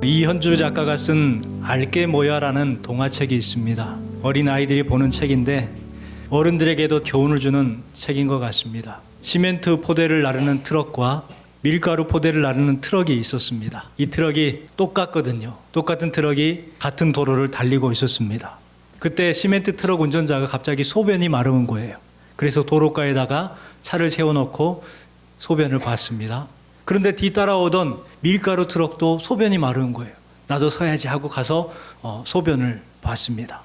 이현주 작가가 쓴 알게 뭐야라는 동화책이 있습니다. 어린아이들이 보는 책인데 어른들에게도 교훈을 주는 책인 것 같습니다. 시멘트 포대를 나르는 트럭과 밀가루 포대를 나르는 트럭이 있었습니다. 이 트럭이 똑같거든요. 똑같은 트럭이 같은 도로를 달리고 있었습니다. 그때 시멘트 트럭 운전자가 갑자기 소변이 마른 거예요. 그래서 도로가에다가 차를 세워놓고 소변을 봤습니다. 그런데 뒤따라오던 밀가루 트럭도 소변이 마른 거예요. 나도 서야지 하고 가서 소변을 봤습니다.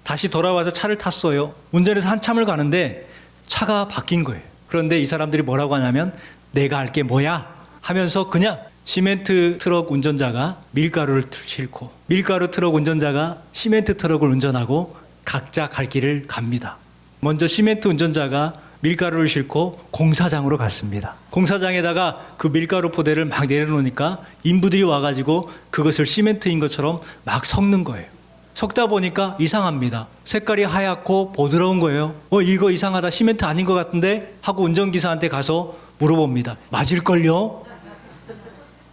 다시 돌아와서 차를 탔어요. 운전해서 한참을 가는데 차가 바뀐 거예요. 그런데 이 사람들이 뭐라고 하냐면 내가 할 게 뭐야 하면서 그냥 시멘트 트럭 운전자가 밀가루를 싣고 밀가루 트럭 운전자가 시멘트 트럭을 운전하고 각자 갈 길을 갑니다. 먼저 시멘트 운전자가 밀가루를 싣고 공사장으로 갔습니다. 공사장에다가 그 밀가루 포대를 막 내려놓으니까 인부들이 와가지고 그것을 시멘트인 것처럼 막 섞는 거예요. 섞다 보니까 이상합니다. 색깔이 하얗고 보드러운 거예요. 이거 이상하다, 시멘트 아닌 것 같은데 하고 운전기사한테 가서 물어봅니다. 맞을걸요?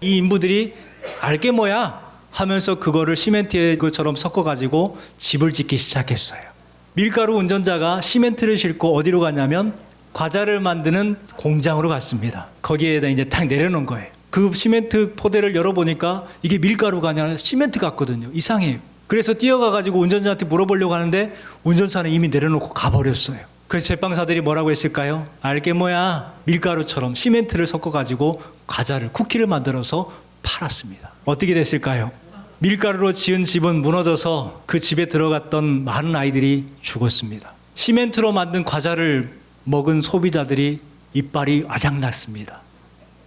이 인부들이 알게 뭐야 하면서 그거를 시멘트에 것처럼 섞어가지고 집을 짓기 시작했어요. 밀가루 운전자가 시멘트를 싣고 어디로 가냐면 과자를 만드는 공장으로 갔습니다. 거기에다 이제 딱 내려놓은 거예요. 그 시멘트 포대를 열어보니까 이게 밀가루가 아니라 시멘트 같거든요. 이상해요. 그래서 뛰어가가지고 운전자한테 물어보려고 하는데 운전사는 이미 내려놓고 가버렸어요. 그래서 제빵사들이 뭐라고 했을까요? 알게 뭐야, 밀가루처럼 시멘트를 섞어가지고 과자를, 쿠키를 만들어서 팔았습니다. 어떻게 됐을까요? 밀가루로 지은 집은 무너져서 그 집에 들어갔던 많은 아이들이 죽었습니다. 시멘트로 만든 과자를 먹은 소비자들이 이빨이 아작났습니다.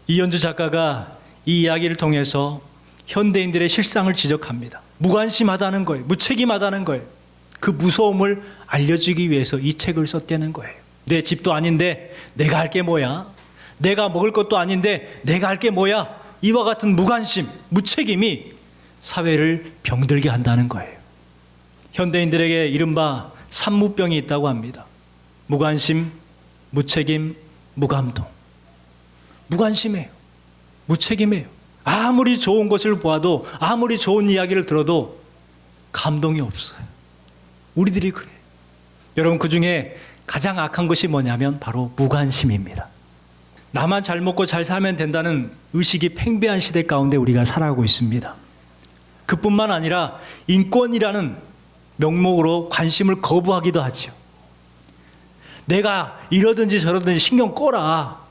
이현주 작가가 이 이야기를 통해서 현대인들의 실상을 지적합니다. 무관심하다는 거예요. 무책임하다는 거예요. 그 무서움을 알려주기 위해서 이 책을 썼다는 거예요. 내 집도 아닌데 내가 할 게 뭐야? 내가 먹을 것도 아닌데 내가 할 게 뭐야? 이와 같은 무관심, 무책임이 사회를 병들게 한다는 거예요. 현대인들에게 이른바 산무병이 있다고 합니다. 무관심, 무책임, 무감동. 무관심해요. 무책임해요. 아무리 좋은 것을 보아도, 아무리 좋은 이야기를 들어도 감동이 없어요. 우리들이 그래요. 여러분, 그 중에 가장 악한 것이 뭐냐면 바로 무관심입니다. 나만 잘 먹고 잘 살면 된다는 의식이 팽배한 시대 가운데 우리가 살아가고 있습니다. 그뿐만 아니라 인권이라는 명목으로 관심을 거부하기도 하죠. 내가 이러든지 저러든지 신경 꺼라.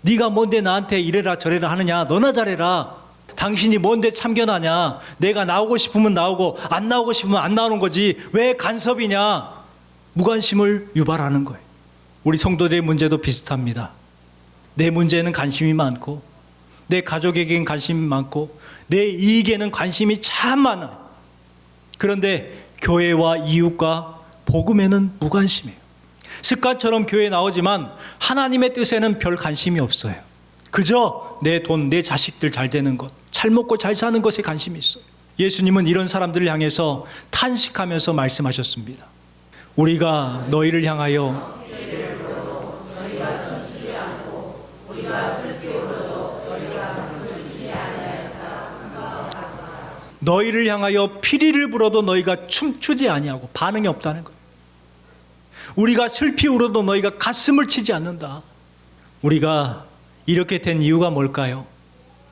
네가 뭔데 나한테 이래라 저래라 하느냐. 너나 잘해라. 당신이 뭔데 참견하냐. 내가 나오고 싶으면 나오고 안 나오고 싶으면 안 나오는 거지. 왜 간섭이냐. 무관심을 유발하는 거예요. 우리 성도들의 문제도 비슷합니다. 내 문제에는 관심이 많고 내 가족에게는 관심이 많고 내 이익에는 관심이 참 많아요. 그런데 교회와 이웃과 복음에는 무관심해요. 습관처럼 교회에 나오지만 하나님의 뜻에는 별 관심이 없어요. 그저 내 돈, 내 자식들 잘 되는 것, 잘 먹고 잘 사는 것에 관심이 있어요. 예수님은 이런 사람들을 향해서 탄식하면서 말씀하셨습니다. 우리가 너희를 향하여 너희를 향하여 피리를 불어도 너희가 춤추지 아니하고 반응이 없다는 거예요. 우리가 슬피 울어도 너희가 가슴을 치지 않는다. 우리가 이렇게 된 이유가 뭘까요?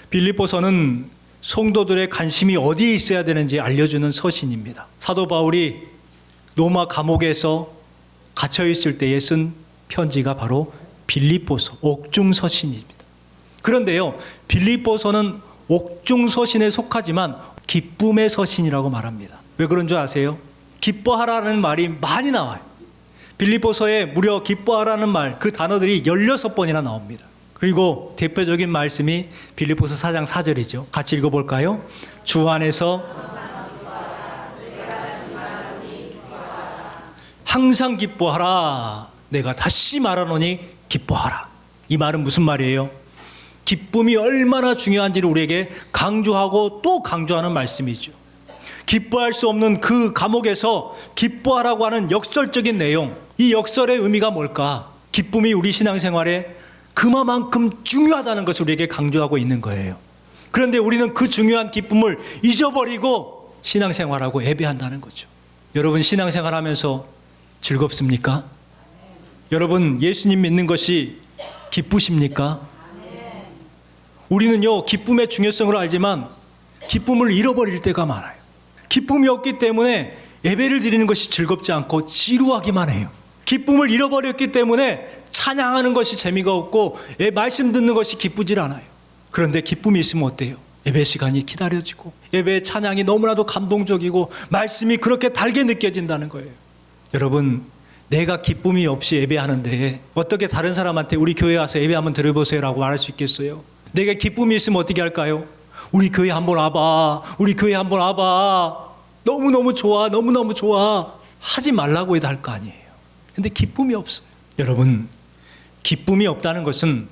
빌립보서는 성도들의 관심이 어디에 있어야 되는지 알려주는 서신입니다. 사도 바울이 로마 감옥에서 갇혀있을 때에 쓴 편지가 바로 빌립보서, 옥중서신입니다. 그런데요, 빌립보서는 옥중서신에 속하지만 기쁨의 서신이라고 말합니다. 왜 그런 줄 아세요? 기뻐하라는 말이 많이 나와요. 빌립보서에 무려 기뻐하라는 말, 그 단어들이 16번이나 나옵니다. 그리고 대표적인 말씀이 빌립보서 4장 4절이죠. 같이 읽어볼까요? 주 안에서 항상 기뻐하라. 내가 다시 말하노니 기뻐하라. 이 말은 무슨 말이에요? 기쁨이 얼마나 중요한지를 우리에게 강조하고 또 강조하는 말씀이죠. 기뻐할 수 없는 그 감옥에서 기뻐하라고 하는 역설적인 내용, 이 역설의 의미가 뭘까? 기쁨이 우리 신앙생활에 그만큼 중요하다는 것을 우리에게 강조하고 있는 거예요. 그런데 우리는 그 중요한 기쁨을 잊어버리고 신앙생활하고 예배한다는 거죠. 여러분, 신앙생활하면서 즐겁습니까? 여러분, 예수님 믿는 것이 기쁘십니까? 우리는요, 기쁨의 중요성을 알지만 기쁨을 잃어버릴 때가 많아요. 기쁨이 없기 때문에 예배를 드리는 것이 즐겁지 않고 지루하기만 해요. 기쁨을 잃어버렸기 때문에 찬양하는 것이 재미가 없고 말씀 듣는 것이 기쁘질 않아요. 그런데 기쁨이 있으면 어때요? 예배 시간이 기다려지고 예배의 찬양이 너무나도 감동적이고 말씀이 그렇게 달게 느껴진다는 거예요. 여러분, 내가 기쁨이 없이 예배하는데 어떻게 다른 사람한테 우리 교회 와서 예배 한번 들어보세요 라고 말할 수 있겠어요? 내가 기쁨이 있으면 어떻게 할까요? 우리 교회 한번 와봐. 우리 교회 한번 와봐. 너무너무 좋아. 너무너무 좋아. 하지 말라고 해도 할 거 아니에요. 근데 기쁨이 없어요. 여러분, 기쁨이 없다는 것은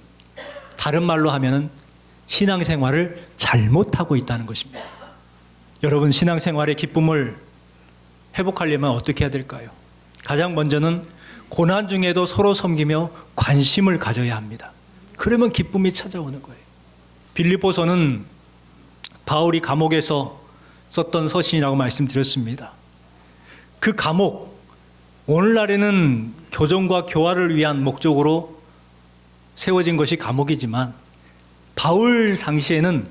다른 말로 하면은 신앙생활을 잘못하고 있다는 것입니다. 여러분, 신앙생활의 기쁨을 회복하려면 어떻게 해야 될까요? 가장 먼저는 고난 중에도 서로 섬기며 관심을 가져야 합니다. 그러면 기쁨이 찾아오는 거예요. 빌립보서는 바울이 감옥에서 썼던 서신이라고 말씀드렸습니다. 그 감옥, 오늘날에는 교정과 교화를 위한 목적으로 세워진 것이 감옥이지만 바울 당시에는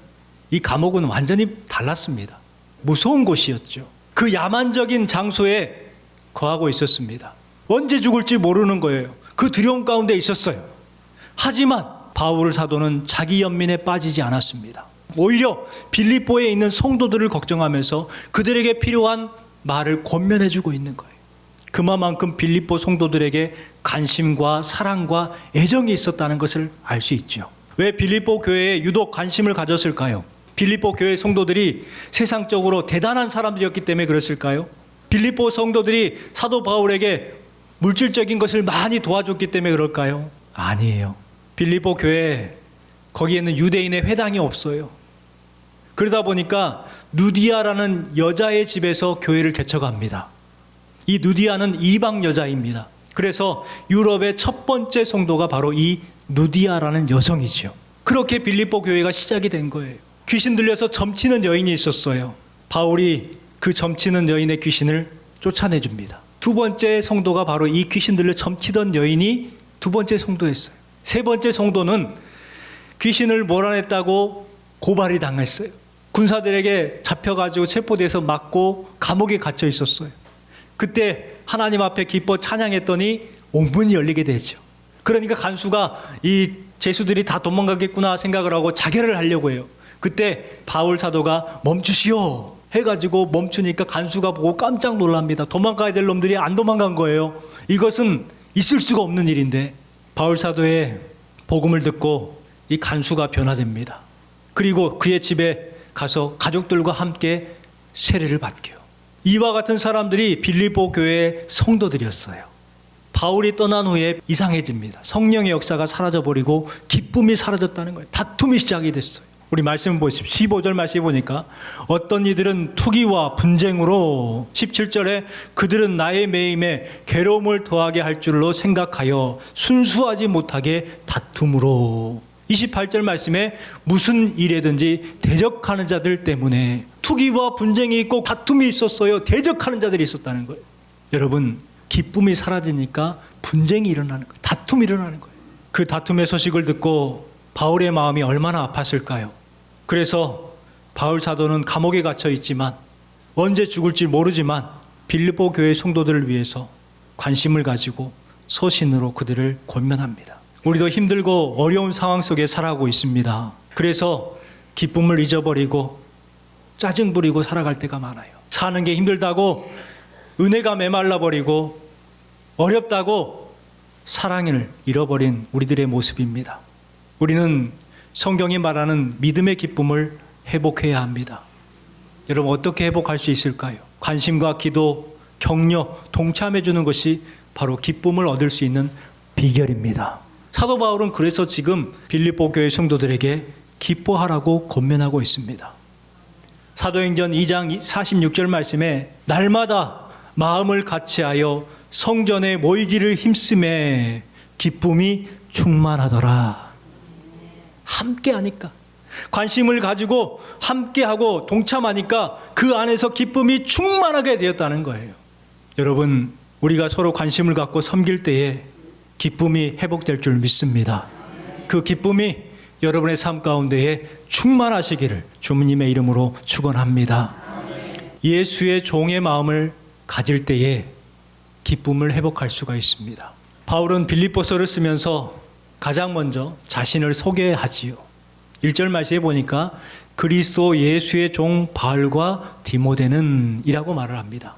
이 감옥은 완전히 달랐습니다. 무서운 곳이었죠. 그 야만적인 장소에 거하고 있었습니다. 언제 죽을지 모르는 거예요. 그 두려움 가운데 있었어요. 하지만 바울 사도는 자기 연민에 빠지지 않았습니다. 오히려 빌립보에 있는 성도들을 걱정하면서 그들에게 필요한 말을 권면해주고 있는 거예요. 그만큼 빌립보 성도들에게 관심과 사랑과 애정이 있었다는 것을 알 수 있죠. 왜 빌립보 교회에 유독 관심을 가졌을까요? 빌립보 교회 성도들이 세상적으로 대단한 사람들이었기 때문에 그랬을까요? 빌립보 성도들이 사도 바울에게 물질적인 것을 많이 도와줬기 때문에 그럴까요? 아니에요. 빌립보 교회에 거기에는 유대인의 회당이 없어요. 그러다 보니까 누디아라는 여자의 집에서 교회를 개척합니다. 이 누디아는 이방 여자입니다. 그래서 유럽의 첫 번째 성도가 바로 이 누디아라는 여성이죠. 그렇게 빌립보 교회가 시작이 된 거예요. 귀신 들려서 점치는 여인이 있었어요. 바울이 그 점치는 여인의 귀신을 쫓아내줍니다. 두 번째 성도가 바로 이 귀신 들려 점치던 여인이 두 번째 성도였어요. 세 번째 성도는 귀신을 몰아냈다고 고발이 당했어요. 군사들에게 잡혀가지고 체포돼서 맞고 감옥에 갇혀 있었어요. 그때 하나님 앞에 기뻐 찬양했더니 옥문이 열리게 되죠. 그러니까 간수가 이 죄수들이 다 도망가겠구나 생각을 하고 자결을 하려고 해요. 그때 바울 사도가 멈추시오 해가지고 멈추니까 간수가 보고 깜짝 놀랍니다. 도망가야 될 놈들이 안 도망간 거예요. 이것은 있을 수가 없는 일인데 바울 사도의 복음을 듣고 이 간수가 변화됩니다. 그리고 그의 집에 가서 가족들과 함께 세례를 받게요. 이와 같은 사람들이 빌립보 교회의 성도들이었어요. 바울이 떠난 후에 이상해집니다. 성령의 역사가 사라져버리고 기쁨이 사라졌다는 거예요. 다툼이 시작이 됐어요. 우리 말씀 보십시오. 15절 말씀 보니까 어떤 이들은 투기와 분쟁으로 17절에 그들은 나의 매임에 괴로움을 더하게 할 줄로 생각하여 순수하지 못하게 다툼으로 28절 말씀에 무슨 일에든지 대적하는 자들 때문에 투기와 분쟁이 있고 다툼이 있었어요. 대적하는 자들이 있었다는 거예요. 여러분, 기쁨이 사라지니까 분쟁이 일어나는 거예요. 다툼이 일어나는 거예요. 그 다툼의 소식을 듣고 바울의 마음이 얼마나 아팠을까요? 그래서 바울 사도는 감옥에 갇혀 있지만 언제 죽을지 모르지만 빌립보 교회 성도들을 위해서 관심을 가지고 서신으로 그들을 권면합니다. 우리도 힘들고 어려운 상황 속에 살아가고 있습니다. 그래서 기쁨을 잊어버리고 짜증 부리고 살아갈 때가 많아요. 사는 게 힘들다고 은혜가 메말라버리고 어렵다고 사랑을 잃어버린 우리들의 모습입니다. 우리는 성경이 말하는 믿음의 기쁨을 회복해야 합니다. 여러분, 어떻게 회복할 수 있을까요? 관심과 기도, 격려, 동참해 주는 것이 바로 기쁨을 얻을 수 있는 비결입니다. 사도 바울은 그래서 지금 빌립보 교회 성도들에게 기뻐하라고 권면하고 있습니다. 사도행전 2장 46절 말씀에 날마다 마음을 같이하여 성전에 모이기를 힘쓰매 기쁨이 충만하더라. 함께 하니까 관심을 가지고 함께하고 동참하니까 그 안에서 기쁨이 충만하게 되었다는 거예요. 여러분, 우리가 서로 관심을 갖고 섬길 때에 기쁨이 회복될 줄 믿습니다. 그 기쁨이 여러분의 삶 가운데에 충만하시기를 주님의 이름으로 축원합니다. 예수의 종의 마음을 가질 때에 기쁨을 회복할 수가 있습니다. 바울은 빌립보서를 쓰면서 가장 먼저 자신을 소개하지요. 1절 말씀에 보니까 그리스도 예수의 종 바울과 디모데는 이라고 말을 합니다.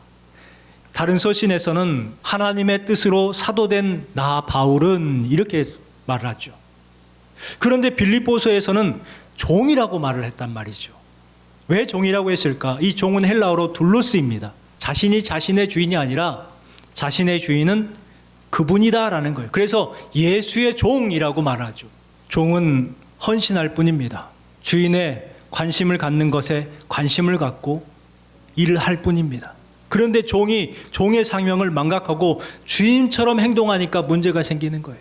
다른 서신에서는 하나님의 뜻으로 사도된 나 바울은 이렇게 말을 하죠. 그런데 빌립보서에서는 종이라고 말을 했단 말이죠. 왜 종이라고 했을까? 이 종은 헬라어로 둘로스입니다. 자신이 자신의 주인이 아니라 자신의 주인은 그분이다라는 거예요. 그래서 예수의 종이라고 말하죠. 종은 헌신할 뿐입니다. 주인의 관심을 갖는 것에 관심을 갖고 일을 할 뿐입니다. 그런데 종이 종의 사명을 망각하고 주인처럼 행동하니까 문제가 생기는 거예요.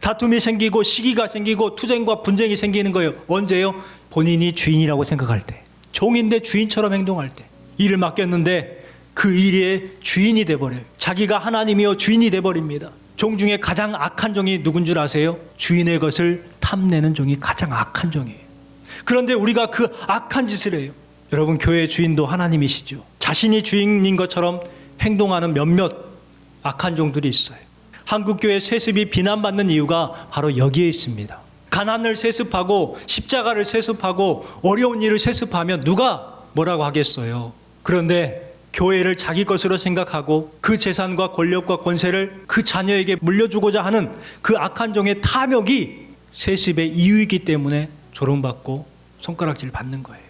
다툼이 생기고 시기가 생기고 투쟁과 분쟁이 생기는 거예요. 언제요? 본인이 주인이라고 생각할 때. 종인데 주인처럼 행동할 때. 일을 맡겼는데 그 일의 주인이 돼버려요. 자기가 하나님이요 주인이 돼버립니다. 종 중에 가장 악한 종이 누군 줄 아세요? 주인의 것을 탐내는 종이 가장 악한 종이에요. 그런데 우리가 그 악한 짓을 해요. 여러분, 교회의 주인도 하나님이시죠. 자신이 주인인 것처럼 행동하는 몇몇 악한 종들이 있어요. 한국교회 세습이 비난받는 이유가 바로 여기에 있습니다. 가난을 세습하고 십자가를 세습하고 어려운 일을 세습하면 누가 뭐라고 하겠어요. 그런데 교회를 자기 것으로 생각하고 그 재산과 권력과 권세를 그 자녀에게 물려주고자 하는 그 악한 종의 탐욕이 세습의 이유이기 때문에 조롱받고 손가락질 받는 거예요.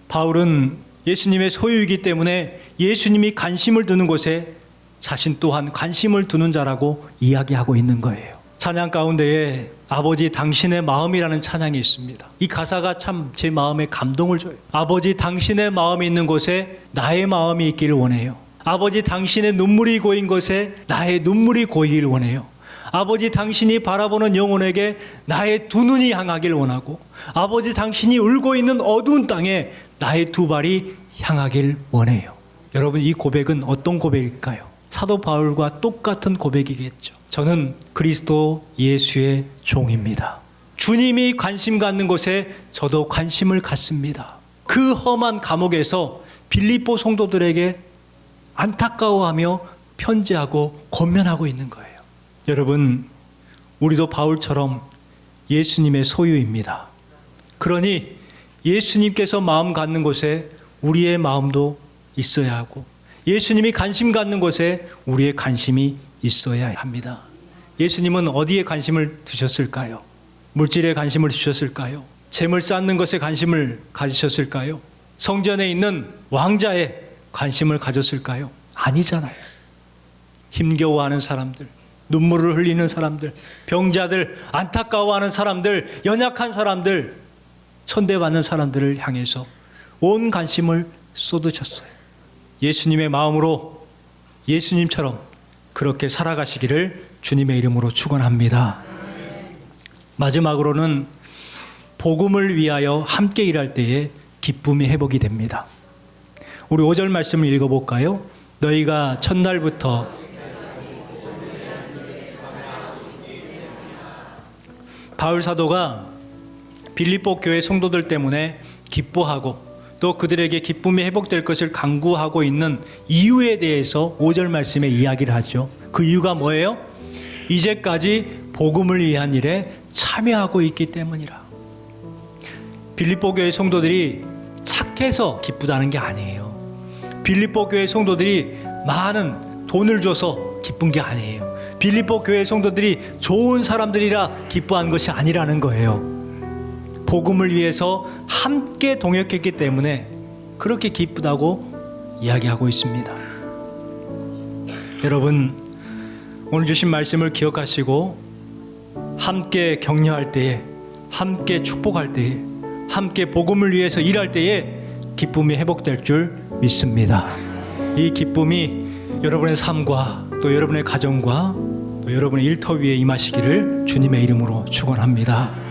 바울은 예수님의 소유이기 때문에 예수님이 관심을 두는 곳에 자신 또한 관심을 두는 자라고 이야기하고 있는 거예요. 찬양 가운데에 아버지 당신의 마음이라는 찬양이 있습니다. 이 가사가 참 제 마음에 감동을 줘요. 아버지 당신의 마음이 있는 곳에 나의 마음이 있기를 원해요. 아버지 당신의 눈물이 고인 곳에 나의 눈물이 고이기를 원해요. 아버지 당신이 바라보는 영혼에게 나의 두 눈이 향하길 원하고 아버지 당신이 울고 있는 어두운 땅에 나의 두 발이 향하길 원해요. 여러분, 이 고백은 어떤 고백일까요? 사도 바울과 똑같은 고백이겠죠. 저는 그리스도 예수의 종입니다. 주님이 관심 갖는 곳에 저도 관심을 갖습니다. 그 험한 감옥에서 빌립보 성도들에게 안타까워하며 편지하고 권면하고 있는 거예요. 여러분, 우리도 바울처럼 예수님의 소유입니다. 그러니 예수님께서 마음 갖는 곳에 우리의 마음도 있어야 하고 예수님이 관심 갖는 곳에 우리의 관심이 있어야 합니다. 예수님은 어디에 관심을 두셨을까요? 물질에 관심을 두셨을까요? 재물 쌓는 것에 관심을 가지셨을까요? 성전에 있는 왕자에 관심을 가졌을까요? 아니잖아요. 힘겨워하는 사람들, 눈물을 흘리는 사람들, 병자들, 안타까워하는 사람들, 연약한 사람들, 천대받는 사람들을 향해서 온 관심을 쏟으셨어요. 예수님의 마음으로 예수님처럼 그렇게 살아가시기를 주님의 이름으로 축원합니다. 마지막으로는 복음을 위하여 함께 일할 때에 기쁨이 회복이 됩니다. 우리 5절 말씀을 읽어볼까요? 너희가 첫날부터 바울 사도가 빌립보 교회 성도들 때문에 기뻐하고 또 그들에게 기쁨이 회복될 것을 강구하고 있는 이유에 대해서 5절 말씀에 이야기를 하죠. 그 이유가 뭐예요? 이제까지 복음을 위한 일에 참여하고 있기 때문이라. 빌립보 교회 성도들이 착해서 기쁘다는 게 아니에요. 빌립보 교회 성도들이 많은 돈을 줘서 기쁜 게 아니에요. 빌립보 교회 성도들이 좋은 사람들이라 기뻐한 것이 아니라는 거예요. 복음을 위해서 함께 동역했기 때문에 그렇게 기쁘다고 이야기하고 있습니다. 여러분, 오늘 주신 말씀을 기억하시고 함께 격려할 때에, 함께 축복할 때에, 함께 복음을 위해서 일할 때에 기쁨이 회복될 줄 믿습니다. 이 기쁨이 여러분의 삶과 또 여러분의 가정과 또 여러분의 일터 위에 임하시기를 주님의 이름으로 축원합니다.